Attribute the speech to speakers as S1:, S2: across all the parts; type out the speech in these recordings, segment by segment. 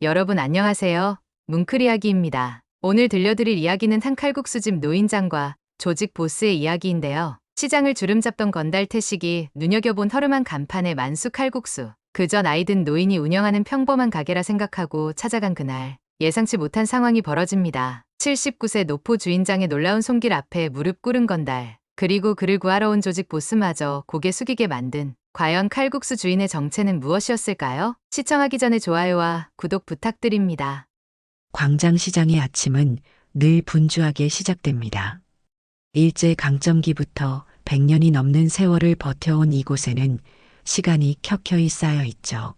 S1: 여러분 안녕하세요. 뭉클이야기입니다. 오늘 들려드릴 이야기는 한 칼국수집 노인장과 조직 보스의 이야기인데요. 시장을 주름잡던 건달 태식이 눈여겨본 허름한 간판의 만수 칼국수. 그저 나이든 노인이 운영하는 평범한 가게라 생각하고 찾아간 그날 예상치 못한 상황이 벌어집니다. 79세 노포 주인장의 놀라운 손길 앞에 무릎 꿇은 건달. 그리고 그를 구하러 온 조직 보스마저 고개 숙이게 만든 과연 칼국수 주인의 정체는 무엇이었을까요? 시청하기 전에 좋아요와 구독 부탁드립니다.
S2: 광장시장의 아침은 늘 분주하게 시작됩니다. 일제강점기부터 100년이 넘는 세월을 버텨온 이곳에는 시간이 켜켜이 쌓여 있죠.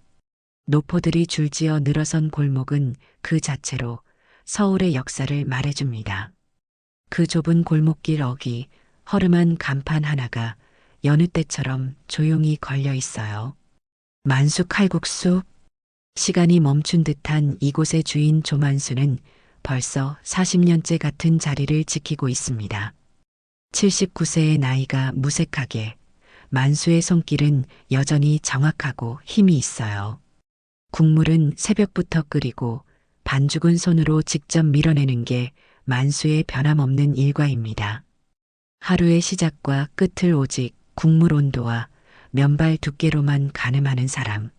S2: 노포들이 줄지어 늘어선 골목은 그 자체로 서울의 역사를 말해줍니다. 그 좁은 골목길 어귀, 허름한 간판 하나가 여느 때처럼 조용히 걸려 있어요. 만수 칼국수. 시간이 멈춘 듯한 이곳의 주인 조만수는 벌써 40년째 같은 자리를 지키고 있습니다. 79세의 나이가 무색하게, 만수의 손길은 여전히 정확하고 힘이 있어요. 국물은 새벽부터 끓이고 반죽은 손으로 직접 밀어내는 게 만수의 변함없는 일과입니다. 하루의 시작과 끝을 오직 국물 온도와 면발 두께로만 가늠하는 사람.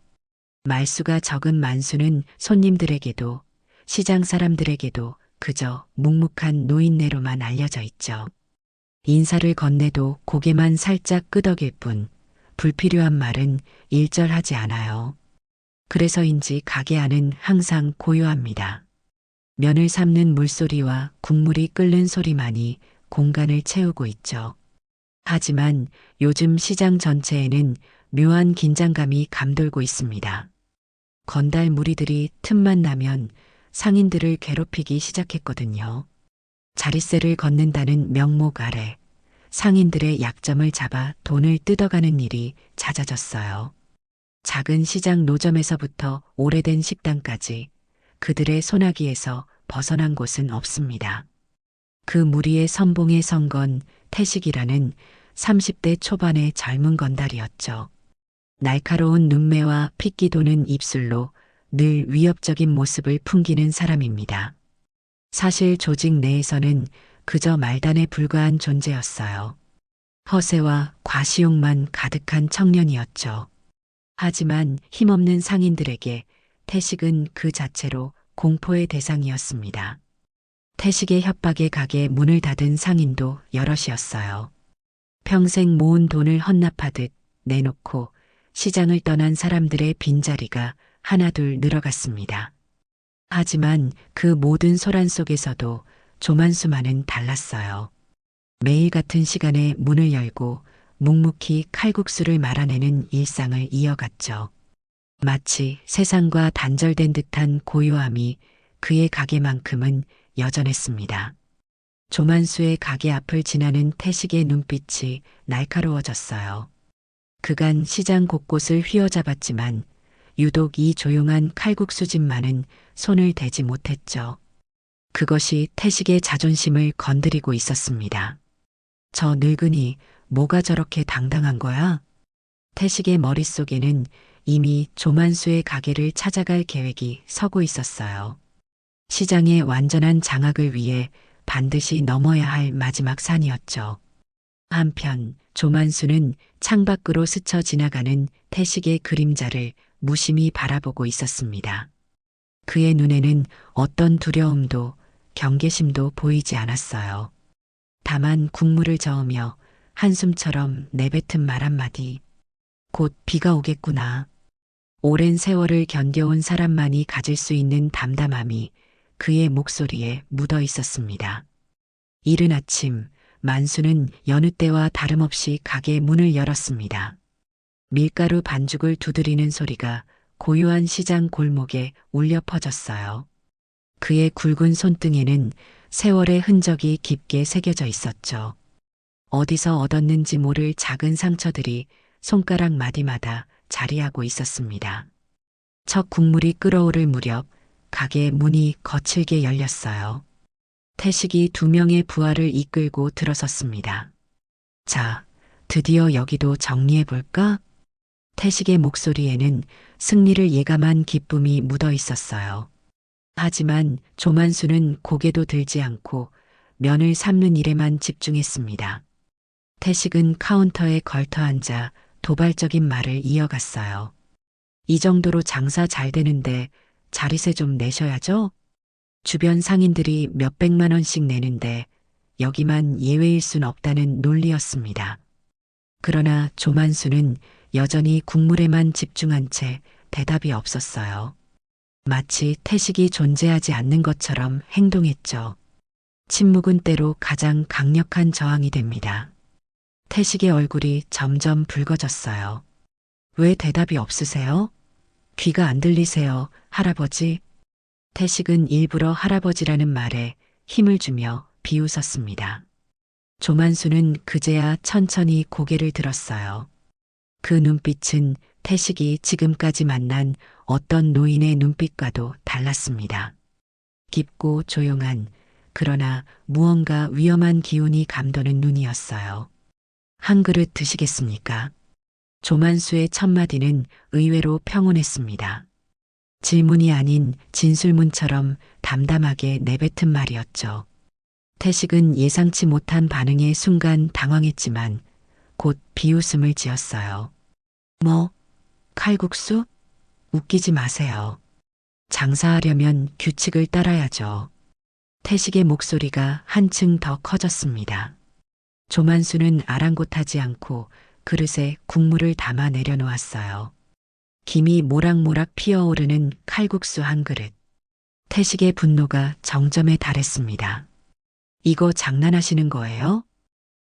S2: 말수가 적은 만수는 손님들에게도 시장 사람들에게도 그저 묵묵한 노인네로만 알려져 있죠. 인사를 건네도 고개만 살짝 끄덕일 뿐 불필요한 말은 일절하지 않아요. 그래서인지 가게 안은 항상 고요합니다. 면을 삶는 물소리와 국물이 끓는 소리만이 공간을 채우고 있죠. 하지만 요즘 시장 전체에는 묘한 긴장감이 감돌고 있습니다. 건달 무리들이 틈만 나면 상인들을 괴롭히기 시작했거든요. 자릿세를 걷는다는 명목 아래 상인들의 약점을 잡아 돈을 뜯어가는 일이 잦아졌어요. 작은 시장 노점에서부터 오래된 식당까지 그들의 소나기에서 벗어난 곳은 없습니다. 그 무리의 선봉에 선 건 태식이라는 30대 초반의 젊은 건달이었죠. 날카로운 눈매와 핏기 도는 입술로 늘 위협적인 모습을 풍기는 사람입니다. 사실 조직 내에서는 그저 말단에 불과한 존재였어요. 허세와 과시욕만 가득한 청년이었죠. 하지만 힘없는 상인들에게 태식은 그 자체로 공포의 대상이었습니다. 태식의 협박에 가게 문을 닫은 상인도 여럿이었어요. 평생 모은 돈을 헌납하듯 내놓고 시장을 떠난 사람들의 빈자리가 하나둘 늘어갔습니다. 하지만 그 모든 소란 속에서도 조만수만은 달랐어요. 매일 같은 시간에 문을 열고 묵묵히 칼국수를 말아내는 일상을 이어갔죠. 마치 세상과 단절된 듯한 고요함이 그의 가게만큼은 여전했습니다. 조만수의 가게 앞을 지나는 태식의 눈빛이 날카로워졌어요. 그간 시장 곳곳을 휘어잡았지만 유독 이 조용한 칼국수집만은 손을 대지 못했죠. 그것이 태식의 자존심을 건드리고 있었습니다. 저 늙은이 뭐가 저렇게 당당한 거야? 태식의 머릿속에는 이미 조만수의 가게를 찾아갈 계획이 서고 있었어요. 시장의 완전한 장악을 위해 반드시 넘어야 할 마지막 산이었죠. 한편 조만수는 창밖으로 스쳐 지나가는 태식의 그림자를 무심히 바라보고 있었습니다. 그의 눈에는 어떤 두려움도 경계심도 보이지 않았어요. 다만 국물을 저으며 한숨처럼 내뱉은 말 한마디. 곧 비가 오겠구나. 오랜 세월을 견뎌온 사람만이 가질 수 있는 담담함이 그의 목소리에 묻어 있었습니다. 이른 아침 만수는 여느 때와 다름없이 가게 문을 열었습니다. 밀가루 반죽을 두드리는 소리가 고요한 시장 골목에 울려 퍼졌어요. 그의 굵은 손등에는 세월의 흔적이 깊게 새겨져 있었죠. 어디서 얻었는지 모를 작은 상처들이 손가락 마디마다 자리하고 있었습니다. 첫 국물이 끓어오를 무렵 가게 문이 거칠게 열렸어요. 태식이 2명의 부하를 이끌고 들어섰습니다. 자, 드디어 여기도 정리해볼까? 태식의 목소리에는 승리를 예감한 기쁨이 묻어 있었어요. 하지만 조만수는 고개도 들지 않고 면을 삶는 일에만 집중했습니다. 태식은 카운터에 걸터 앉아 도발적인 말을 이어갔어요. 이 정도로 장사 잘 되는데 자릿세 좀 내셔야죠? 주변 상인들이 몇백만 원씩 내는데 여기만 예외일 순 없다는 논리였습니다. 그러나 조만수는 여전히 국물에만 집중한 채 대답이 없었어요. 마치 태식이 존재하지 않는 것처럼 행동했죠. 침묵은 때로 가장 강력한 저항이 됩니다. 태식의 얼굴이 점점 붉어졌어요. 왜 대답이 없으세요? 귀가 안 들리세요, 할아버지? 태식은 일부러 할아버지라는 말에 힘을 주며 비웃었습니다. 조만수는 그제야 천천히 고개를 들었어요. 그 눈빛은 태식이 지금까지 만난 어떤 노인의 눈빛과도 달랐습니다. 깊고 조용한, 그러나 무언가 위험한 기운이 감도는 눈이었어요. 한 그릇 드시겠습니까? 조만수의 첫마디는 의외로 평온했습니다. 질문이 아닌 진술문처럼 담담하게 내뱉은 말이었죠. 태식은 예상치 못한 반응에 순간 당황했지만 곧 비웃음을 지었어요. 뭐, 칼국수? 웃기지 마세요. 장사하려면 규칙을 따라야죠. 태식의 목소리가 한층 더 커졌습니다. 조만수는 아랑곳하지 않고 그릇에 국물을 담아 내려놓았어요. 김이 모락모락 피어오르는 칼국수 한 그릇. 태식의 분노가 정점에 달했습니다. 이거 장난하시는 거예요?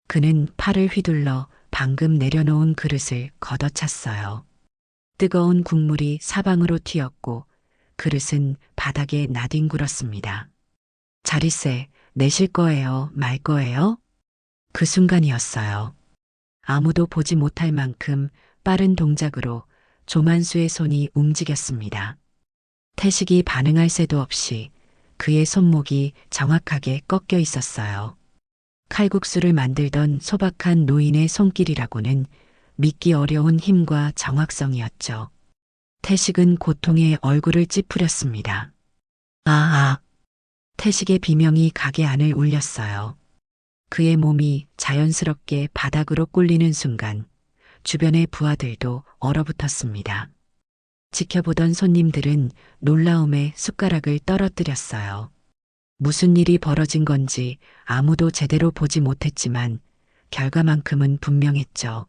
S2: 그는 팔을 휘둘러 방금 내려놓은 그릇을 걷어찼어요. 뜨거운 국물이 사방으로 튀었고 그릇은 바닥에 나뒹굴었습니다. 자릿세 내실 거예요, 말 거예요? 그 순간이었어요. 아무도 보지 못할 만큼 빠른 동작으로 조만수의 손이 움직였습니다. 태식이 반응할 새도 없이 그의 손목이 정확하게 꺾여 있었어요. 칼국수를 만들던 소박한 노인의 손길이라고는 믿기 어려운 힘과 정확성이었죠. 태식은 고통에 얼굴을 찌푸렸습니다. 아. 태식의 비명이 가게 안을 울렸어요. 그의 몸이 자연스럽게 바닥으로 꿀리는 순간 주변의 부하들도 얼어붙었습니다. 지켜보던 손님들은 놀라움에 숟가락을 떨어뜨렸어요. 무슨 일이 벌어진 건지 아무도 제대로 보지 못했지만 결과만큼은 분명했죠.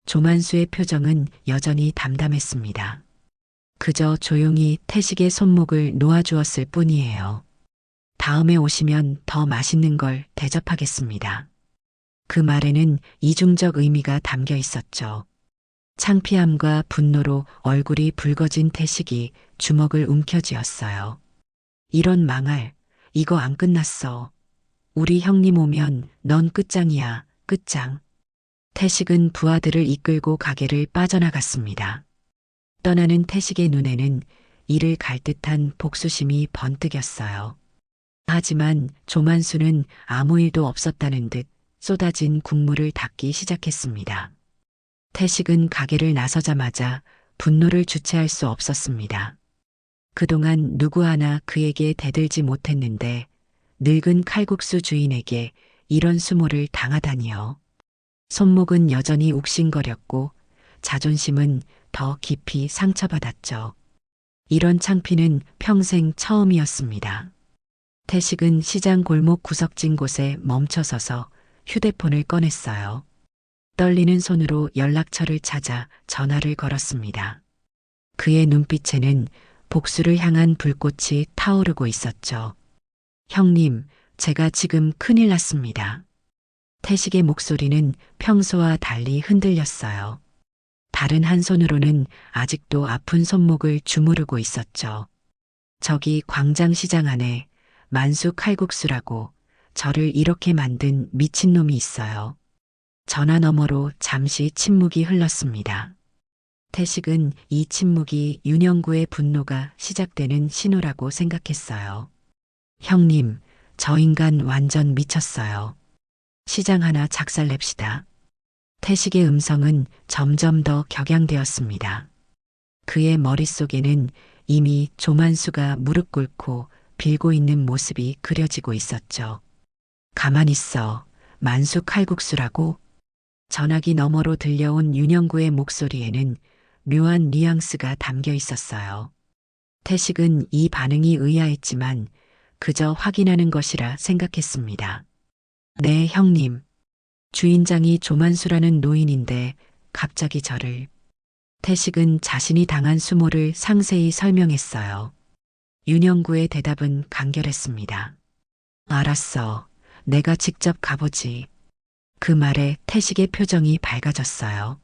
S2: 조만수의 표정은 여전히 담담했습니다. 그저 조용히 태식의 손목을 놓아주었을 뿐이에요. 다음에 오시면 더 맛있는 걸 대접하겠습니다. 그 말에는 이중적 의미가 담겨 있었죠. 창피함과 분노로 얼굴이 붉어진 태식이 주먹을 움켜쥐었어요. 이런 망할, 이거 안 끝났어. 우리 형님 오면 넌 끝장이야, 끝장. 태식은 부하들을 이끌고 가게를 빠져나갔습니다. 떠나는 태식의 눈에는 이를 갈 듯한 복수심이 번뜩였어요. 하지만 조만수는 아무 일도 없었다는 듯 쏟아진 국물을 닦기 시작했습니다. 태식은 가게를 나서자마자 분노를 주체할 수 없었습니다. 그동안 누구 하나 그에게 대들지 못했는데 늙은 칼국수 주인에게 이런 수모를 당하다니요. 손목은 여전히 욱신거렸고 자존심은 더 깊이 상처받았죠. 이런 창피는 평생 처음이었습니다. 태식은 시장 골목 구석진 곳에 멈춰서서 휴대폰을 꺼냈어요. 떨리는 손으로 연락처를 찾아 전화를 걸었습니다. 그의 눈빛에는 복수를 향한 불꽃이 타오르고 있었죠. 형님, 제가 지금 큰일 났습니다. 태식의 목소리는 평소와 달리 흔들렸어요. 다른 한 손으로는 아직도 아픈 손목을 주무르고 있었죠. 저기 광장시장 안에 만수 칼국수라고 저를 이렇게 만든 미친놈이 있어요. 전화 너머로 잠시 침묵이 흘렀습니다. 태식은 이 침묵이 윤영구의 분노가 시작되는 신호라고 생각했어요. 형님, 저 인간 완전 미쳤어요. 시장 하나 작살냅시다. 태식의 음성은 점점 더 격양되었습니다. 그의 머릿속에는 이미 조만수가 무릎 꿇고 빌고 있는 모습이 그려지고 있었죠. 가만 있어. 만수 칼국수라고? 전화기 너머로 들려온 윤영구의 목소리에는 묘한 뉘앙스가 담겨 있었어요. 태식은 이 반응이 의아했지만 그저 확인하는 것이라 생각했습니다. 네, 형님. 주인장이 조만수라는 노인인데 갑자기 저를. 태식은 자신이 당한 수모를 상세히 설명했어요. 윤영구의 대답은 간결했습니다. 알았어. 내가 직접 가보지. 그 말에 태식의 표정이 밝아졌어요.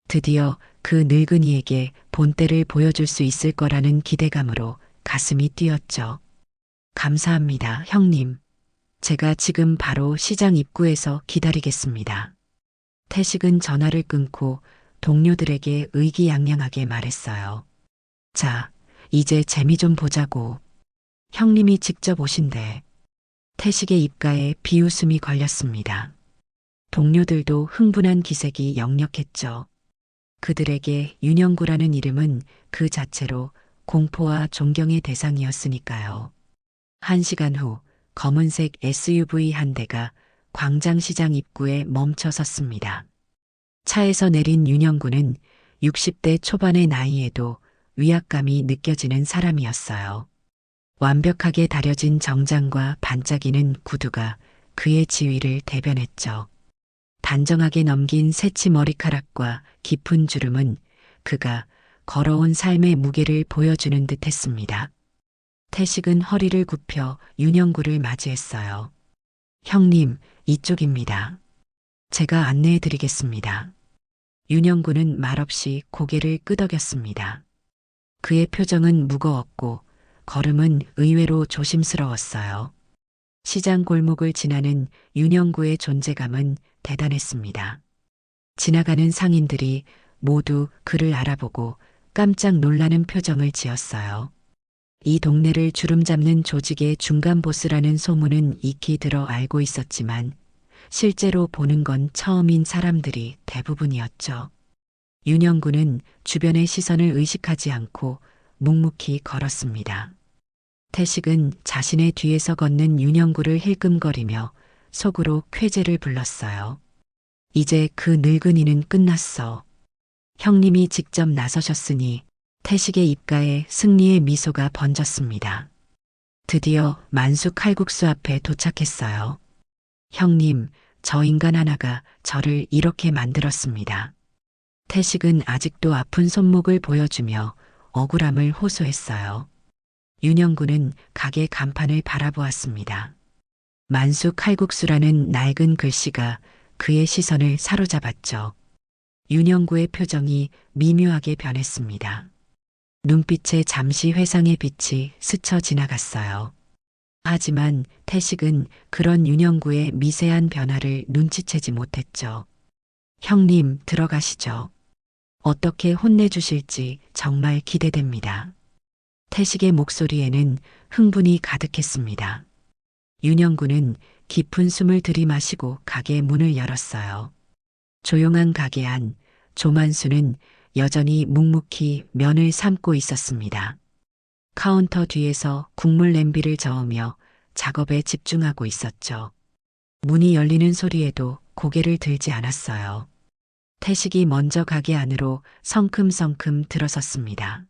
S2: 드디어 그 늙은이에게 본때를 보여줄 수 있을 거라는 기대감으로 가슴이 뛰었죠. 감사합니다, 형님. 제가 지금 바로 시장 입구에서 기다리겠습니다. 태식은 전화를 끊고 동료들에게 의기양양하게 말했어요. 자, 이제 재미 좀 보자고. 형님이 직접 오신대. 태식의 입가에 비웃음이 걸렸습니다. 동료들도 흥분한 기색이 역력했죠. 그들에게 윤영구라는 이름은 그 자체로 공포와 존경의 대상이었으니까요. 1시간 후 검은색 SUV 한 대가 광장시장 입구에 멈춰 섰습니다. 차에서 내린 윤영구는 60대 초반의 나이에도 위압감이 느껴지는 사람이었어요. 완벽하게 다려진 정장과 반짝이는 구두가 그의 지위를 대변했죠. 단정하게 넘긴 새치 머리카락과 깊은 주름은 그가 걸어온 삶의 무게를 보여주는 듯 했습니다. 태식은 허리를 굽혀 윤영구를 맞이했어요. 형님, 이쪽입니다. 제가 안내해 드리겠습니다. 윤영구는 말없이 고개를 끄덕였습니다. 그의 표정은 무거웠고 걸음은 의외로 조심스러웠어요. 시장 골목을 지나는 윤영구의 존재감은 대단했습니다. 지나가는 상인들이 모두 그를 알아보고 깜짝 놀라는 표정을 지었어요. 이 동네를 주름잡는 조직의 중간 보스라는 소문은 익히 들어 알고 있었지만 실제로 보는 건 처음인 사람들이 대부분이었죠. 윤영구는 주변의 시선을 의식하지 않고 묵묵히 걸었습니다. 태식은 자신의 뒤에서 걷는 윤영구를 힐끔거리며 속으로 쾌재를 불렀어요. 이제 그 늙은이는 끝났어. 형님이 직접 나서셨으니 태식의 입가에 승리의 미소가 번졌습니다. 드디어 만수 칼국수 앞에 도착했어요. 형님, 저 인간 하나가 저를 이렇게 만들었습니다. 태식은 아직도 아픈 손목을 보여주며 억울함을 호소했어요. 윤영구는 가게 간판을 바라보았습니다. 만수 칼국수라는 낡은 글씨가 그의 시선을 사로잡았죠. 윤영구의 표정이 미묘하게 변했습니다. 눈빛에 잠시 회상의 빛이 스쳐 지나갔어요. 하지만 태식은 그런 윤영구의 미세한 변화를 눈치채지 못했죠. 형님, 들어가시죠. 어떻게 혼내주실지 정말 기대됩니다. 태식의 목소리에는 흥분이 가득했습니다. 윤영구는 깊은 숨을 들이마시고 가게 문을 열었어요. 조용한 가게 안 조만수는 여전히 묵묵히 면을 삶고 있었습니다. 카운터 뒤에서 국물 냄비를 저으며 작업에 집중하고 있었죠. 문이 열리는 소리에도 고개를 들지 않았어요. 태식이 먼저 가게 안으로 성큼성큼 들어섰습니다.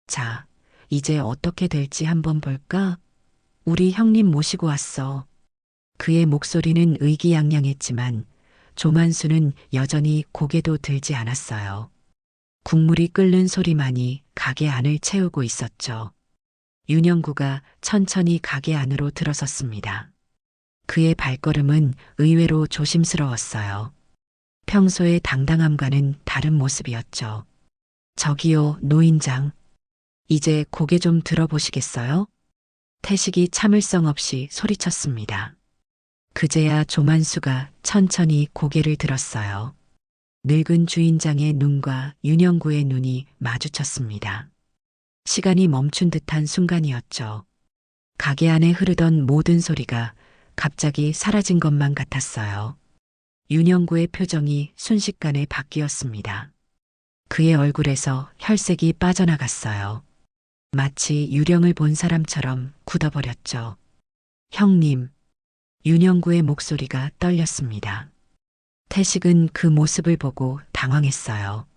S2: 자, 이제 어떻게 될지 한번 볼까? 우리 형님 모시고 왔어. 그의 목소리는 의기양양했지만 조만수는 여전히 고개도 들지 않았어요. 국물이 끓는 소리만이 가게 안을 채우고 있었죠. 윤영구가 천천히 가게 안으로 들어섰습니다. 그의 발걸음은 의외로 조심스러웠어요. 평소의 당당함과는 다른 모습이었죠. 저기요, 노인장. 이제 고개 좀 들어보시겠어요? 태식이 참을성 없이 소리쳤습니다. 그제야 조만수가 천천히 고개를 들었어요. 늙은 주인장의 눈과 윤영구의 눈이 마주쳤습니다. 시간이 멈춘 듯한 순간이었죠. 가게 안에 흐르던 모든 소리가 갑자기 사라진 것만 같았어요. 윤영구의 표정이 순식간에 바뀌었습니다. 그의 얼굴에서 혈색이 빠져나갔어요. 마치 유령을 본 사람처럼 굳어버렸죠. 형님, 윤영구의 목소리가 떨렸습니다. 태식은 그 모습을 보고 당황했어요.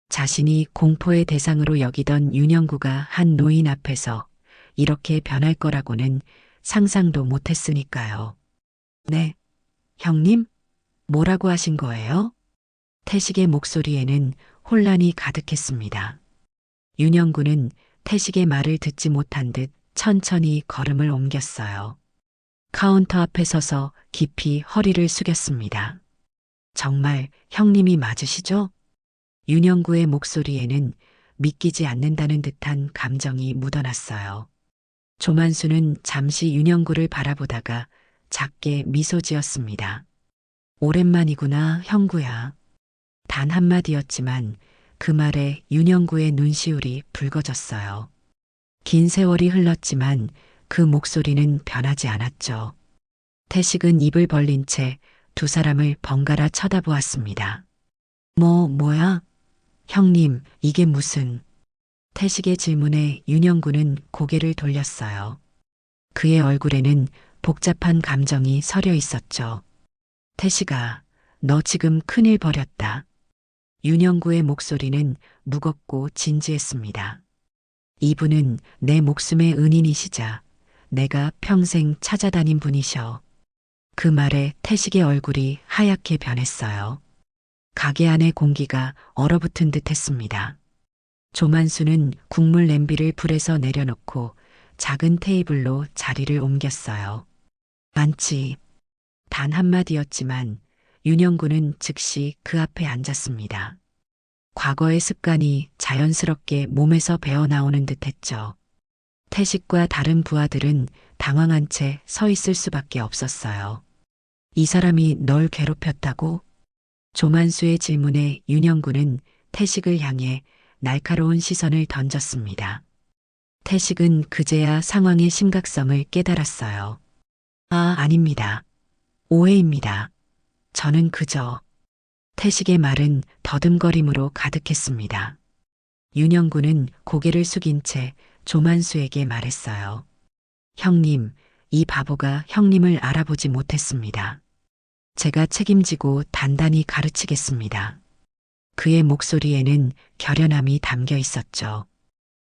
S2: 자신이 공포의 대상으로 여기던 윤영구가 한 노인 앞에서 이렇게 변할 거라고는 상상도 못했으니까요. 네, 형님? 뭐라고 하신 거예요? 태식의 목소리에는 혼란이 가득했습니다. 윤영구는 태식의 말을 듣지 못한 듯 천천히 걸음을 옮겼어요. 카운터 앞에 서서 깊이 허리를 숙였습니다. 정말 형님이 맞으시죠? 윤영구의 목소리에는 믿기지 않는다는 듯한 감정이 묻어났어요. 조만수는 잠시 윤영구를 바라보다가 작게 미소 지었습니다. 오랜만이구나, 형구야. 단 한마디였지만 그 말에 윤영구의 눈시울이 붉어졌어요. 긴 세월이 흘렀지만 그 목소리는 변하지 않았죠. 태식은 입을 벌린 채 두 사람을 번갈아 쳐다보았습니다. 뭐야? 형님, 이게 무슨... 태식의 질문에 윤영구는 고개를 돌렸어요. 그의 얼굴에는 복잡한 감정이 서려 있었죠. 태식아, 너 지금 큰일 벌였다. 윤영구의 목소리는 무겁고 진지했습니다. 이분은 내 목숨의 은인이시자 내가 평생 찾아다닌 분이셔. 그 말에 태식의 얼굴이 하얗게 변했어요. 가게 안의 공기가 얼어붙은 듯 했습니다. 조만수는 국물 냄비를 불에서 내려놓고 작은 테이블로 자리를 옮겼어요. 앉지. 단 한마디였지만 윤영구는 즉시 그 앞에 앉았습니다. 과거의 습관이 자연스럽게 몸에서 배어나오는 듯 했죠. 태식과 다른 부하들은 당황한 채 서 있을 수밖에 없었어요. 이 사람이 널 괴롭혔다고? 조만수의 질문에 윤영구는 태식을 향해 날카로운 시선을 던졌습니다. 태식은 그제야 상황의 심각성을 깨달았어요. 아닙니다. 오해입니다. 저는 그저... 태식의 말은 더듬거림으로 가득했습니다. 윤영구는 고개를 숙인 채 조만수에게 말했어요. 형님, 이 바보가 형님을 알아보지 못했습니다. 제가 책임지고 단단히 가르치겠습니다. 그의 목소리에는 결연함이 담겨 있었죠.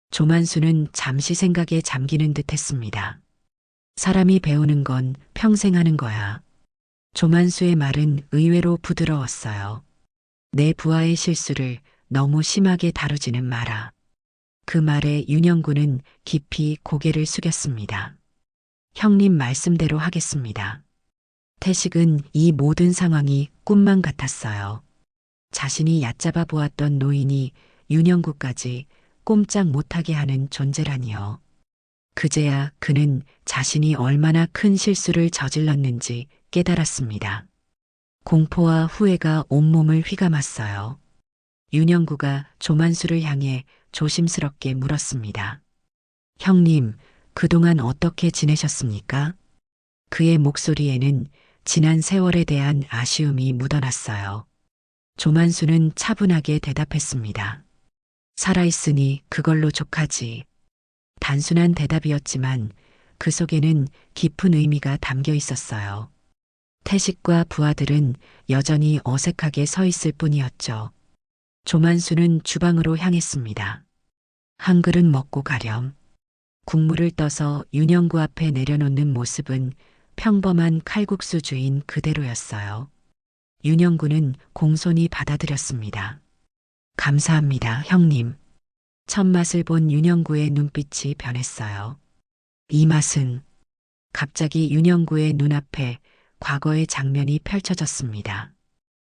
S2: 조만수는 잠시 생각에 잠기는 듯 했습니다. 사람이 배우는 건 평생 하는 거야. 조만수의 말은 의외로 부드러웠어요. 내 부하의 실수를 너무 심하게 다루지는 마라. 그 말에 윤영구는 깊이 고개를 숙였습니다. 형님 말씀대로 하겠습니다. 태식은 이 모든 상황이 꿈만 같았어요. 자신이 얕잡아 보았던 노인이 윤영구까지 꼼짝 못하게 하는 존재라니요. 그제야 그는 자신이 얼마나 큰 실수를 저질렀는지 깨달았습니다. 공포와 후회가 온몸을 휘감았어요. 윤영구가 조만수를 향해 조심스럽게 물었습니다. 형님, 그동안 어떻게 지내셨습니까? 그의 목소리에는 지난 세월에 대한 아쉬움이 묻어났어요. 조만수는 차분하게 대답했습니다. 살아있으니 그걸로 족하지. 단순한 대답이었지만 그 속에는 깊은 의미가 담겨 있었어요. 태식과 부하들은 여전히 어색하게 서 있을 뿐이었죠. 조만수는 주방으로 향했습니다. 한 그릇 먹고 가렴. 국물을 떠서 윤영구 앞에 내려놓는 모습은 평범한 칼국수 주인 그대로였어요. 윤영구는 공손히 받아들였습니다. 감사합니다, 형님. 첫 맛을 본 윤영구의 눈빛이 변했어요. 이 맛은... 갑자기 윤영구의 눈앞에 과거의 장면이 펼쳐졌습니다.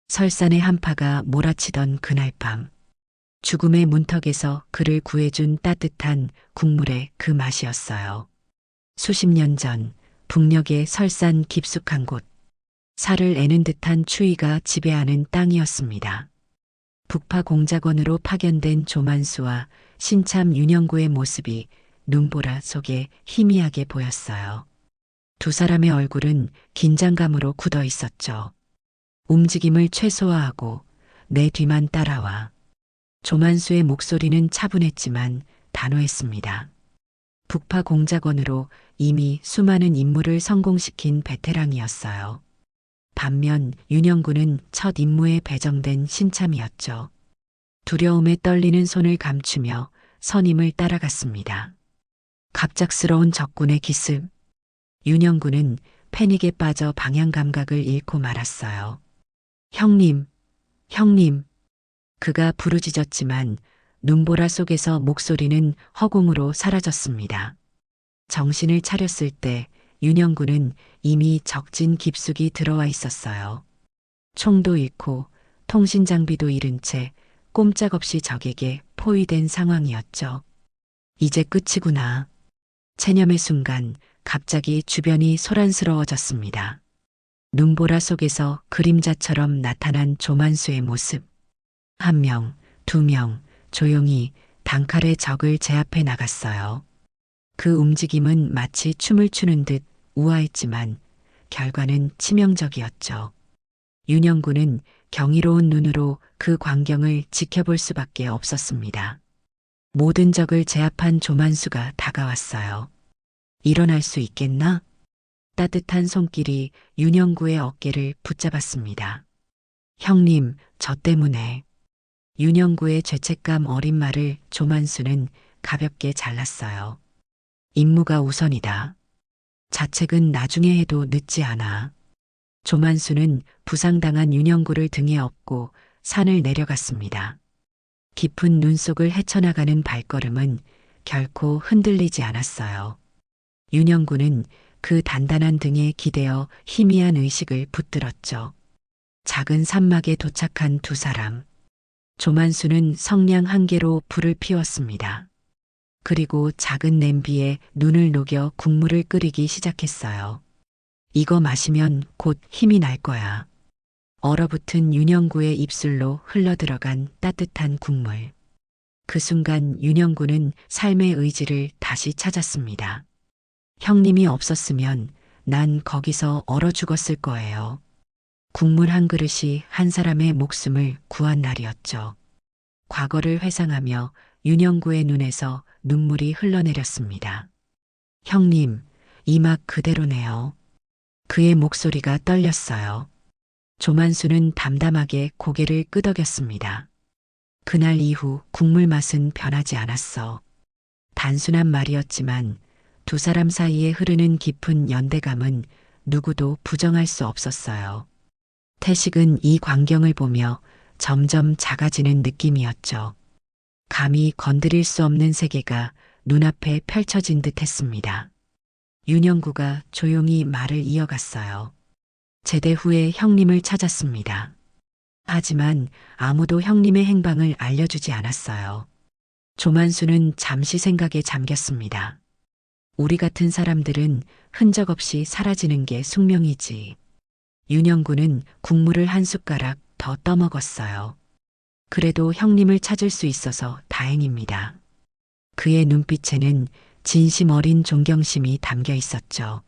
S2: 설산의 한파가 몰아치던 그날 밤, 죽음의 문턱에서 그를 구해준 따뜻한 국물의 그 맛이었어요. 수십 년 전 북녘의 설산 깊숙한 곳, 살을 애는 듯한 추위가 지배하는 땅이었습니다. 북파 공작원으로 파견된 조만수와 신참 윤영구의 모습이 눈보라 속에 희미하게 보였어요. 두 사람의 얼굴은 긴장감으로 굳어 있었죠. 움직임을 최소화하고 내 뒤만 따라와. 조만수의 목소리는 차분했지만 단호했습니다. 북파 공작원으로 이미 수많은 임무를 성공시킨 베테랑이었어요. 반면 윤영구는 첫 임무에 배정된 신참이었죠. 두려움에 떨리는 손을 감추며 선임을 따라갔습니다. 갑작스러운 적군의 기습. 윤영구는 패닉에 빠져 방향 감각을 잃고 말았어요. 형님, 형님. 그가 부르짖었지만 눈보라 속에서 목소리는 허공으로 사라졌습니다. 정신을 차렸을 때 윤영구는 이미 적진 깊숙이 들어와 있었어요. 총도 잃고 통신 장비도 잃은 채 꼼짝없이 적에게 포위된 상황이었죠. 이제 끝이구나. 체념의 순간 갑자기 주변이 소란스러워졌습니다. 눈보라 속에서 그림자처럼 나타난 조만수의 모습. 1명, 2명, 조용히 단칼에 적을 제압해 나갔어요. 그 움직임은 마치 춤을 추는 듯 우아했지만 결과는 치명적이었죠. 윤영구는 경이로운 눈으로 그 광경을 지켜볼 수밖에 없었습니다. 모든 적을 제압한 조만수가 다가왔어요. 일어날 수 있겠나? 따뜻한 손길이 윤영구의 어깨를 붙잡았습니다. 형님, 저 때문에. 윤영구의 죄책감 어린 말을 조만수는 가볍게 잘랐어요. 임무가 우선이다. 자책은 나중에 해도 늦지 않아. 조만수는 부상당한 윤영구를 등에 업고 산을 내려갔습니다. 깊은 눈 속을 헤쳐나가는 발걸음은 결코 흔들리지 않았어요. 윤영구는 그 단단한 등에 기대어 희미한 의식을 붙들었죠. 작은 산막에 도착한 두 사람. 조만수는 성냥 한 개로 불을 피웠습니다. 그리고 작은 냄비에 눈을 녹여 국물을 끓이기 시작했어요. 이거 마시면 곧 힘이 날 거야. 얼어붙은 윤영구의 입술로 흘러들어간 따뜻한 국물. 그 순간 윤영구는 삶의 의지를 다시 찾았습니다. 형님이 없었으면 난 거기서 얼어 죽었을 거예요. 국물 한 그릇이 한 사람의 목숨을 구한 날이었죠. 과거를 회상하며 윤영구의 눈에서 눈물이 흘러내렸습니다. 형님, 이 맛 그대로네요. 그의 목소리가 떨렸어요. 조만수는 담담하게 고개를 끄덕였습니다. 그날 이후 국물 맛은 변하지 않았어. 단순한 말이었지만 두 사람 사이에 흐르는 깊은 연대감은 누구도 부정할 수 없었어요. 태식은 이 광경을 보며 점점 작아지는 느낌이었죠. 감히 건드릴 수 없는 세계가 눈앞에 펼쳐진 듯 했습니다. 윤영구가 조용히 말을 이어갔어요. 제대 후에 형님을 찾았습니다. 하지만 아무도 형님의 행방을 알려주지 않았어요. 조만수는 잠시 생각에 잠겼습니다. 우리 같은 사람들은 흔적 없이 사라지는 게 숙명이지. 윤영구는 국물을 한 숟가락 더 떠먹었어요. 그래도 형님을 찾을 수 있어서 다행입니다. 그의 눈빛에는 진심 어린 존경심이 담겨 있었죠.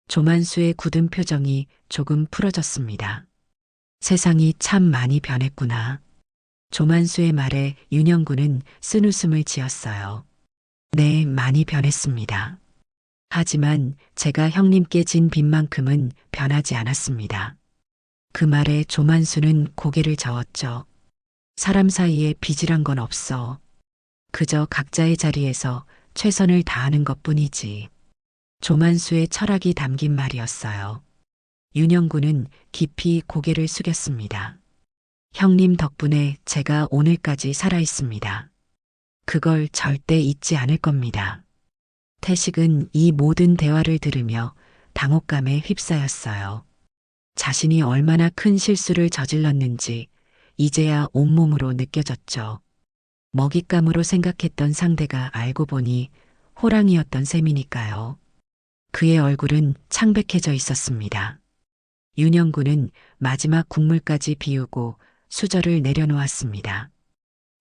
S2: 조만수의 굳은 표정이 조금 풀어졌습니다. 세상이 참 많이 변했구나. 조만수의 말에 윤영구는 쓴웃음을 지었어요. 네, 많이 변했습니다. 하지만 제가 형님께 진 빚만큼은 변하지 않았습니다. 그 말에 조만수는 고개를 저었죠. 사람 사이에 빚이란 건 없어. 그저 각자의 자리에서 최선을 다하는 것뿐이지. 조만수의 철학이 담긴 말이었어요. 윤영구는 깊이 고개를 숙였습니다. 형님 덕분에 제가 오늘까지 살아있습니다. 그걸 절대 잊지 않을 겁니다. 태식은 이 모든 대화를 들으며 당혹감에 휩싸였어요. 자신이 얼마나 큰 실수를 저질렀는지 이제야 온몸으로 느껴졌죠. 먹잇감으로 생각했던 상대가 알고 보니 호랑이였던 셈이니까요. 그의 얼굴은 창백해져 있었습니다. 윤영구는 마지막 국물까지 비우고 수저를 내려놓았습니다.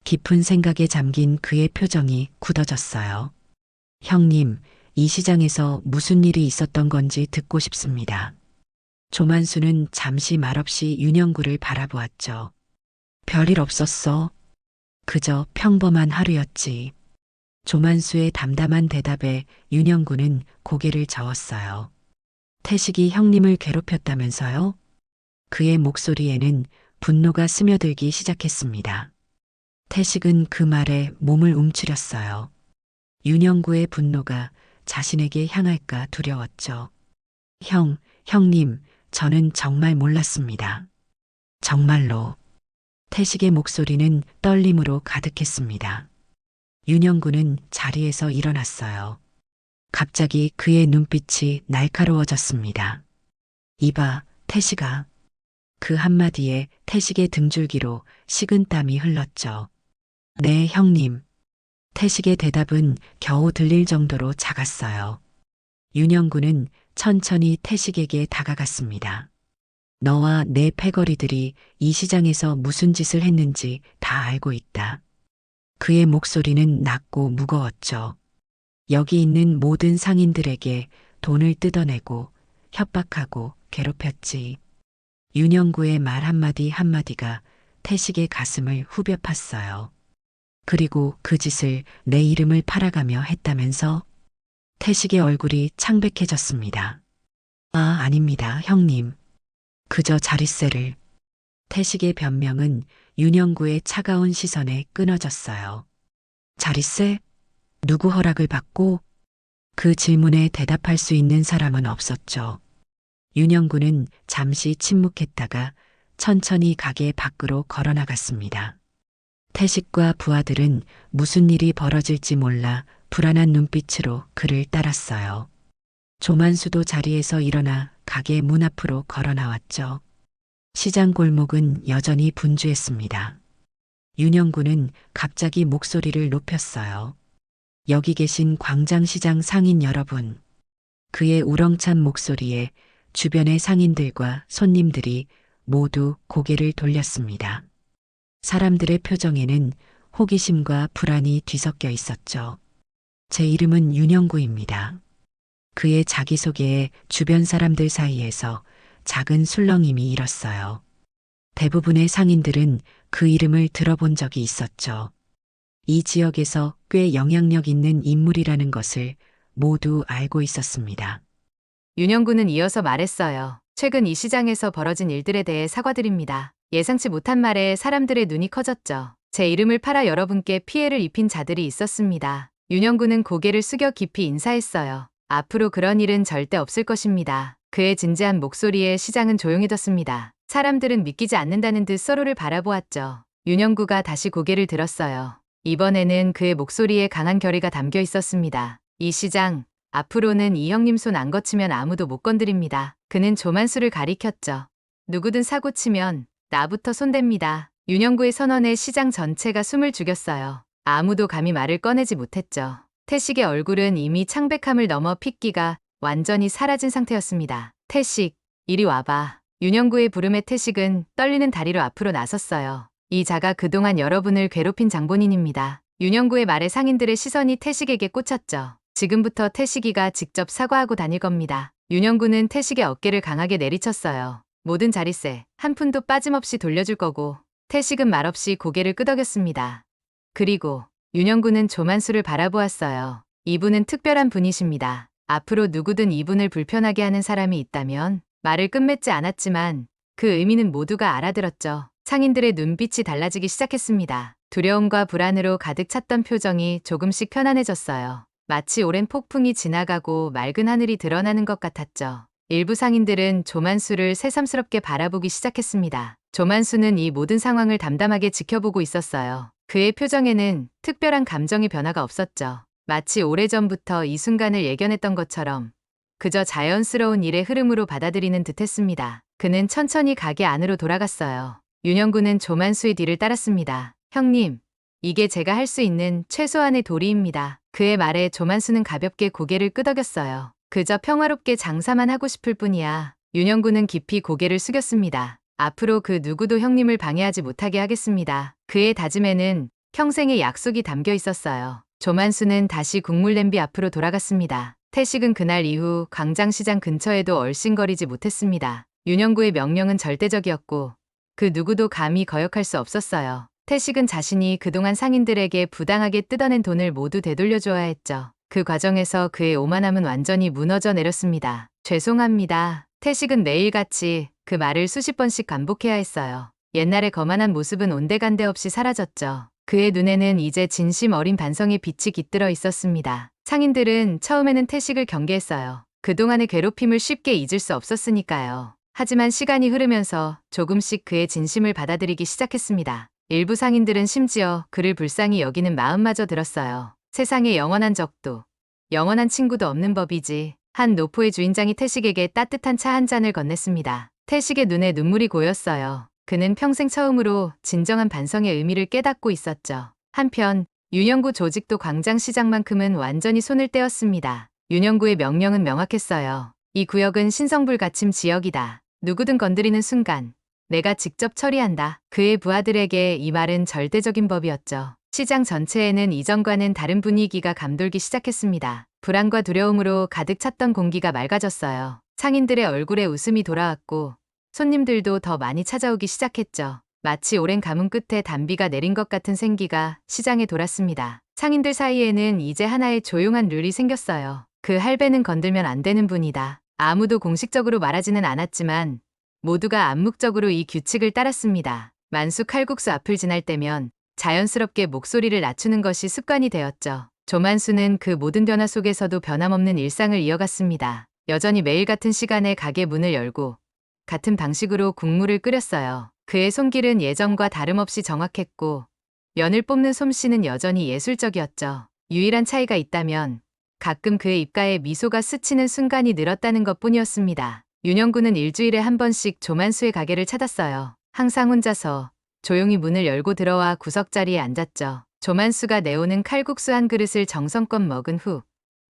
S2: 깊은 생각에 잠긴 그의 표정이 굳어졌어요. 형님, 이 시장에서 무슨 일이 있었던 건지 듣고 싶습니다. 조만수는 잠시 말없이 윤영구를 바라보았죠. 별일 없었어. 그저 평범한 하루였지. 조만수의 담담한 대답에 윤영구는 고개를 저었어요. 태식이 형님을 괴롭혔다면서요? 그의 목소리에는 분노가 스며들기 시작했습니다. 태식은 그 말에 몸을 움츠렸어요. 윤영구의 분노가 자신에게 향할까 두려웠죠. 형님, 저는 정말 몰랐습니다. 정말로. 태식의 목소리는 떨림으로 가득했습니다. 윤영구는 자리에서 일어났어요. 갑자기 그의 눈빛이 날카로워졌습니다. 이봐, 태식아. 그 한마디에 태식의 등줄기로 식은땀이 흘렀죠. 네, 형님. 태식의 대답은 겨우 들릴 정도로 작았어요. 윤영구는 천천히 태식에게 다가갔습니다. 너와 내 패거리들이 이 시장에서 무슨 짓을 했는지 다 알고 있다. 그의 목소리는 낮고 무거웠죠. 여기 있는 모든 상인들에게 돈을 뜯어내고 협박하고 괴롭혔지. 윤영구의 말 한마디 한마디가 태식의 가슴을 후벼 팠어요. 그리고 그 짓을 내 이름을 팔아가며 했다면서? 태식의 얼굴이 창백해졌습니다. 아닙니다, 형님. 그저 자릿세를. 태식의 변명은 윤영구의 차가운 시선에 끊어졌어요. 자릿세? 누구 허락을 받고? 그 질문에 대답할 수 있는 사람은 없었죠. 윤영구는 잠시 침묵했다가 천천히 가게 밖으로 걸어나갔습니다. 태식과 부하들은 무슨 일이 벌어질지 몰라 불안한 눈빛으로 그를 따랐어요. 조만수도 자리에서 일어나 가게 문 앞으로 걸어 나왔죠. 시장 골목은 여전히 분주했습니다. 윤영구는 갑자기 목소리를 높였어요. 여기 계신 광장시장 상인 여러분. 그의 우렁찬 목소리에 주변의 상인들과 손님들이 모두 고개를 돌렸습니다. 사람들의 표정에는 호기심과 불안이 뒤섞여 있었죠. 제 이름은 윤영구입니다. 그의 자기소개에 주변 사람들 사이에서 작은 술렁임이 일었어요. 대부분의 상인들은 그 이름을 들어본 적이 있었죠. 이 지역에서 꽤 영향력 있는 인물이라는 것을 모두 알고 있었습니다.
S1: 윤영구는 이어서 말했어요. 최근 이 시장에서 벌어진 일들에 대해 사과드립니다. 예상치 못한 말에 사람들의 눈이 커졌죠. 제 이름을 팔아 여러분께 피해를 입힌 자들이 있었습니다. 윤영구는 고개를 숙여 깊이 인사했어요. 앞으로 그런 일은 절대 없을 것입니다. 그의 진지한 목소리에 시장은 조용해졌습니다. 사람들은 믿기지 않는다는 듯 서로를 바라보았죠. 윤영구가 다시 고개를 들었어요. 이번에는 그의 목소리에 강한 결의가 담겨 있었습니다. 이 시장, 앞으로는 이 형님 손 안 거치면 아무도 못 건드립니다. 그는 조만수를 가리켰죠. 누구든 사고 치면 나부터 손댑니다. 윤영구의 선언에 시장 전체가 숨을 죽였어요. 아무도 감히 말을 꺼내지 못했죠. 태식의 얼굴은 이미 창백함을 넘어 핏기가 완전히 사라진 상태였습니다. 태식, 이리 와봐. 윤영구의 부름에 태식은 떨리는 다리로 앞으로 나섰어요. 이 자가 그동안 여러분을 괴롭힌 장본인입니다. 윤영구의 말에 상인들의 시선이 태식에게 꽂혔죠. 지금부터 태식이가 직접 사과하고 다닐 겁니다. 윤영구는 태식의 어깨를 강하게 내리쳤어요. 모든 자릿세 한 푼도 빠짐없이 돌려줄 거고. 태식은 말없이 고개를 끄덕였습니다. 그리고 윤영구는 조만수를 바라보았어요. 이분은 특별한 분이십니다. 앞으로 누구든 이분을 불편하게 하는 사람이 있다면 말을 끝맺지 않았지만 그 의미는 모두가 알아들었죠. 상인들의 눈빛이 달라지기 시작했습니다. 두려움과 불안으로 가득 찼던 표정이 조금씩 편안해졌어요. 마치 오랜 폭풍이 지나가고 맑은 하늘이 드러나는 것 같았죠. 일부 상인들은 조만수를 새삼스럽게 바라보기 시작했습니다. 조만수는 이 모든 상황을 담담하게 지켜보고 있었어요. 그의 표정에는 특별한 감정의 변화가 없었죠. 마치 오래전부터 이 순간을 예견했던 것처럼 그저 자연스러운 일의 흐름으로 받아들이는 듯했습니다. 그는 천천히 가게 안으로 돌아갔어요. 윤영구는 조만수의 뒤를 따랐습니다. 형님, 이게 제가 할 수 있는 최소한의 도리입니다. 그의 말에 조만수는 가볍게 고개를 끄덕였어요. 그저 평화롭게 장사만 하고 싶을 뿐이야. 윤영구는 깊이 고개를 숙였습니다. 앞으로 그 누구도 형님을 방해하지 못하게 하겠습니다. 그의 다짐에는 평생의 약속이 담겨 있었어요. 조만수는 다시 국물 냄비 앞으로 돌아갔습니다. 태식은 그날 이후 광장시장 근처에도 얼씬거리지 못했습니다. 윤영구의 명령은 절대적이었고 그 누구도 감히 거역할 수 없었어요. 태식은 자신이 그동안 상인들에게 부당하게 뜯어낸 돈을 모두 되돌려줘야 했죠. 그 과정에서 그의 오만함은 완전히 무너져 내렸습니다. 죄송합니다. 태식은 매일같이 그 말을 수십 번씩 반복해야 했어요. 옛날의 거만한 모습은 온데간데 없이 사라졌죠. 그의 눈에는 이제 진심 어린 반성의 빛이 깃들어 있었습니다. 상인들은 처음에는 태식을 경계했어요. 그동안의 괴롭힘을 쉽게 잊을 수 없었으니까요. 하지만 시간이 흐르면서 조금씩 그의 진심을 받아들이기 시작했습니다. 일부 상인들은 심지어 그를 불쌍히 여기는 마음마저 들었어요. 세상에 영원한 적도, 영원한 친구도 없는 법이지. 한 노포의 주인장이 태식에게 따뜻한 차 한 잔을 건넸습니다. 태식의 눈에 눈물이 고였어요. 그는 평생 처음으로 진정한 반성의 의미를 깨닫고 있었죠. 한편 윤영구 조직도 광장시장만큼은 완전히 손을 떼었습니다. 윤영구의 명령은 명확했어요. 이 구역은 신성불가침 지역이다. 누구든 건드리는 순간 내가 직접 처리한다. 그의 부하들에게 이 말은 절대적인 법이었죠. 시장 전체에는 이전과는 다른 분위기가 감돌기 시작했습니다. 불안과 두려움으로 가득 찼던 공기가 맑아졌어요. 상인들의 얼굴에 웃음이 돌아왔고 손님들도 더 많이 찾아오기 시작했죠. 마치 오랜 가뭄 끝에 단비가 내린 것 같은 생기가 시장에 돌았습니다. 상인들 사이에는 이제 하나의 조용한 룰이 생겼어요. 그 할배는 건들면 안 되는 분이다. 아무도 공식적으로 말하지는 않았지만 모두가 암묵적으로 이 규칙을 따랐습니다. 만수 칼국수 앞을 지날 때면 자연스럽게 목소리를 낮추는 것이 습관이 되었죠. 조만수는 그 모든 변화 속에서도 변함없는 일상을 이어갔습니다. 여전히 매일 같은 시간에 가게 문을 열고 같은 방식으로 국물을 끓였어요. 그의 손길은 예전과 다름없이 정확했고 면을 뽑는 솜씨는 여전히 예술적이었죠. 유일한 차이가 있다면 가끔 그의 입가에 미소가 스치는 순간이 늘었다는 것뿐이었습니다. 윤영구는 일주일에 한 번씩 조만수의 가게를 찾았어요. 항상 혼자서 조용히 문을 열고 들어와 구석자리에 앉았죠. 조만수가 내오는 칼국수 한 그릇을 정성껏 먹은 후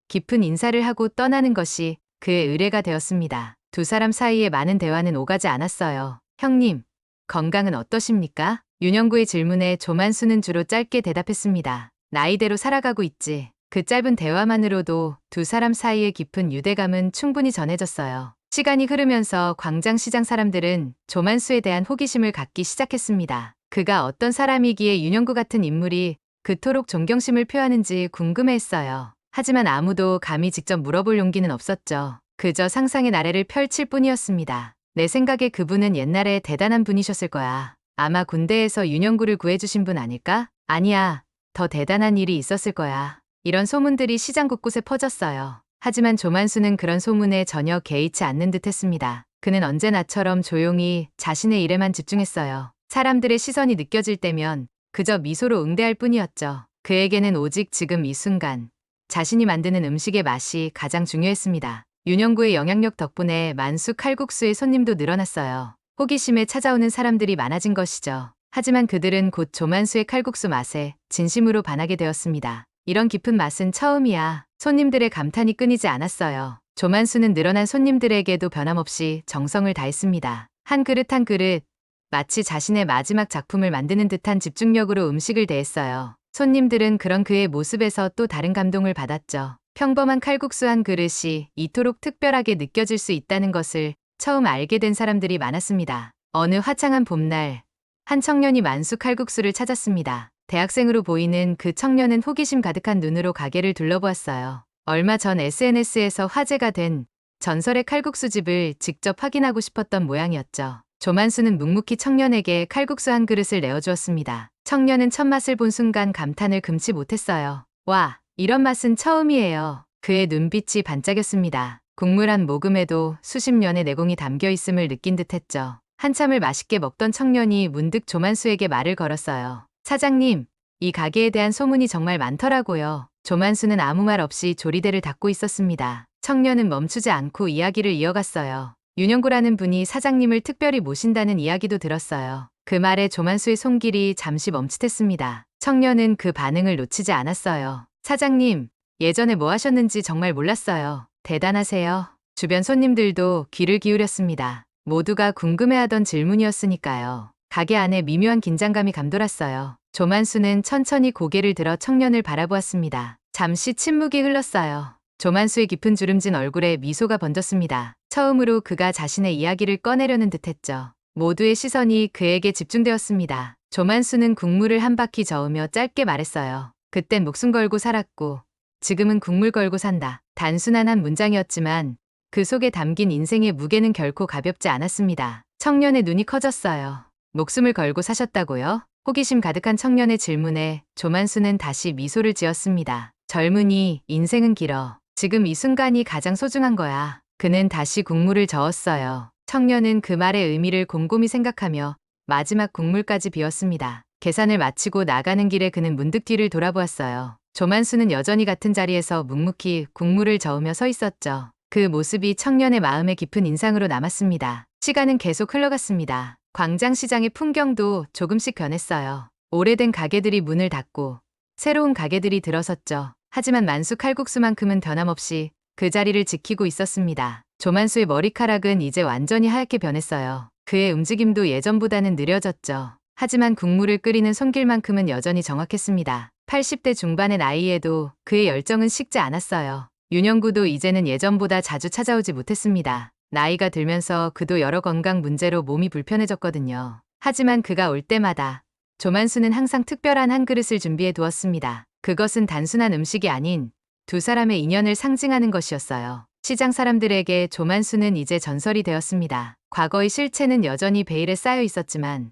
S1: 깊은 인사를 하고 떠나는 것이 그의 의례가 되었습니다. 두 사람 사이에 많은 대화는 오가지 않았어요. 형님, 건강은 어떠십니까? 윤영구의 질문에 조만수는 주로 짧게 대답했습니다. 나이대로 살아가고 있지. 그 짧은 대화만으로도 두 사람 사이의 깊은 유대감은 충분히 전해졌어요. 시간이 흐르면서 광장시장 사람들은 조만수에 대한 호기심을 갖기 시작했습니다. 그가 어떤 사람이기에 윤영구 같은 인물이 그토록 존경심을 표하는지 궁금해했어요. 하지만 아무도 감히 직접 물어볼 용기는 없었죠. 그저 상상의 나래를 펼칠 뿐이었습니다. 내 생각에 그분은 옛날에 대단한 분이셨을 거야. 아마 군대에서 윤영구를 구해주신 분 아닐까? 아니야, 더 대단한 일이 있었을 거야. 이런 소문들이 시장 곳곳에 퍼졌어요. 하지만 조만수는 그런 소문에 전혀 개의치 않는 듯 했습니다. 그는 언제나처럼 조용히 자신의 일에만 집중했어요. 사람들의 시선이 느껴질 때면 그저 미소로 응대할 뿐이었죠. 그에게는 오직 지금 이 순간 자신이 만드는 음식의 맛이 가장 중요했습니다. 윤영구의 영향력 덕분에 만수 칼국수의 손님도 늘어났어요. 호기심에 찾아오는 사람들이 많아진 것이죠. 하지만 그들은 곧 조만수의 칼국수 맛에 진심으로 반하게 되었습니다. 이런 깊은 맛은 처음이야. 손님들의 감탄이 끊이지 않았어요. 조만수는 늘어난 손님들에게도 변함없이 정성을 다했습니다. 한 그릇 한 그릇, 마치 자신의 마지막 작품을 만드는 듯한 집중력으로 음식을 대했어요. 손님들은 그런 그의 모습에서 또 다른 감동을 받았죠. 평범한 칼국수 한 그릇이 이토록 특별하게 느껴질 수 있다는 것을 처음 알게 된 사람들이 많았습니다. 어느 화창한 봄날, 한 청년이 만수 칼국수를 찾았습니다. 대학생으로 보이는 그 청년은 호기심 가득한 눈으로 가게를 둘러보았어요. 얼마 전 SNS에서 화제가 된 전설의 칼국수집을 직접 확인하고 싶었던 모양이었죠. 조만수는 묵묵히 청년에게 칼국수 한 그릇을 내어주었습니다. 청년은 첫 맛을 본 순간 감탄을 금치 못했어요. 와, 이런 맛은 처음이에요. 그의 눈빛이 반짝였습니다. 국물 한 모금에도 수십 년의 내공이 담겨 있음을 느낀 듯했죠. 한참을 맛있게 먹던 청년이 문득 조만수에게 말을 걸었어요. 사장님, 이 가게에 대한 소문이 정말 많더라고요. 조만수는 아무 말 없이 조리대를 닫고 있었습니다. 청년은 멈추지 않고 이야기를 이어갔어요. 윤영구라는 분이 사장님을 특별히 모신다는 이야기도 들었어요. 그 말에 조만수의 손길이 잠시 멈칫했습니다. 청년은 그 반응을 놓치지 않았어요. 사장님, 예전에 뭐 하셨는지 정말 몰랐어요. 대단하세요. 주변 손님들도 귀를 기울였습니다. 모두가 궁금해하던 질문이었으니까요. 가게 안에 미묘한 긴장감이 감돌았어요. 조만수는 천천히 고개를 들어 청년을 바라보았습니다. 잠시 침묵이 흘렀어요. 조만수의 깊은 주름진 얼굴에 미소가 번졌습니다. 처음으로 그가 자신의 이야기를 꺼내려는 듯했죠. 모두의 시선이 그에게 집중되었습니다. 조만수는 국물을 한 바퀴 저으며 짧게 말했어요. 그땐 목숨 걸고 살았고 지금은 국물 걸고 산다. 단순한 한 문장이었지만 그 속에 담긴 인생의 무게는 결코 가볍지 않았습니다. 청년의 눈이 커졌어요. 목숨을 걸고 사셨다고요? 호기심 가득한 청년의 질문에 조만수는 다시 미소를 지었습니다. 젊은이, 인생은 길어. 지금 이 순간이 가장 소중한 거야. 그는 다시 국물을 저었어요. 청년은 그 말의 의미를 곰곰이 생각하며 마지막 국물까지 비웠습니다. 계산을 마치고 나가는 길에 그는 문득 뒤를 돌아보았어요. 조만수는 여전히 같은 자리에서 묵묵히 국물을 저으며 서 있었죠. 그 모습이 청년의 마음에 깊은 인상으로 남았습니다. 시간은 계속 흘러갔습니다. 광장시장의 풍경도 조금씩 변했어요. 오래된 가게들이 문을 닫고 새로운 가게들이 들어섰죠. 하지만 만수 칼국수만큼은 변함없이 그 자리를 지키고 있었습니다. 조만수의 머리카락은 이제 완전히 하얗게 변했어요. 그의 움직임도 예전보다는 느려졌죠. 하지만 국물을 끓이는 손길만큼은 여전히 정확했습니다. 80대 중반의 나이에도 그의 열정은 식지 않았어요. 윤영구도 이제는 예전보다 자주 찾아오지 못했습니다. 나이가 들면서 그도 여러 건강 문제로 몸이 불편해졌거든요. 하지만 그가 올 때마다 조만수는 항상 특별한 한 그릇을 준비해 두었습니다. 그것은 단순한 음식이 아닌 두 사람의 인연을 상징하는 것이었어요. 시장 사람들에게 조만수는 이제 전설이 되었습니다. 과거의 실체는 여전히 베일에 쌓여 있었지만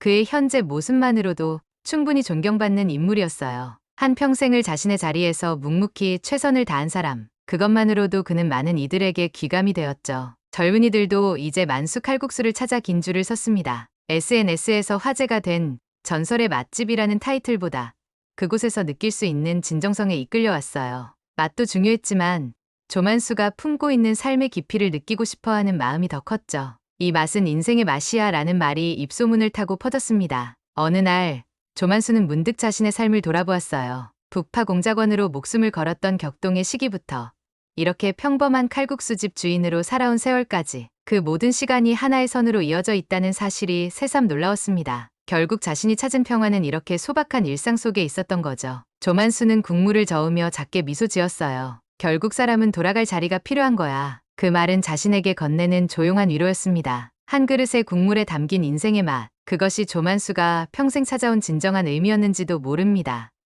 S1: 그의 현재 모습만으로도 충분히 존경받는 인물이었어요. 한 평생을 자신의 자리에서 묵묵히 최선을 다한 사람. 그것만으로도 그는 많은 이들에게 귀감이 되었죠. 젊은이들도 이제 만수 칼국수를 찾아 긴 줄을 섰습니다. SNS에서 화제가 된 전설의 맛집이라는 타이틀보다 그곳에서 느낄 수 있는 진정성에 이끌려왔어요. 맛도 중요했지만 조만수가 품고 있는 삶의 깊이를 느끼고 싶어하는 마음이 더 컸죠. 이 맛은 인생의 맛이야 라는 말이 입소문을 타고 퍼졌습니다. 어느 날 조만수는 문득 자신의 삶을 돌아보았어요. 북파 공작원으로 목숨을 걸었던 격동의 시기부터 이렇게 평범한 칼국수집 주인으로 살아온 세월까지 그 모든 시간이 하나의 선으로 이어져 있다는 사실이 새삼 놀라웠습니다. 결국 자신이 찾은 평화는 이렇게 소박한 일상 속에 있었던 거죠. 조만수는 국물을 저으며 작게 미소 지었어요. 결국 사람은 돌아갈 자리가 필요한 거야. 그 말은 자신에게 건네는 조용한 위로였습니다. 한 그릇의 국물에 담긴 인생의 맛. 그것이 조만수가 평생 찾아온 진정한 의미였는지도 모릅니다.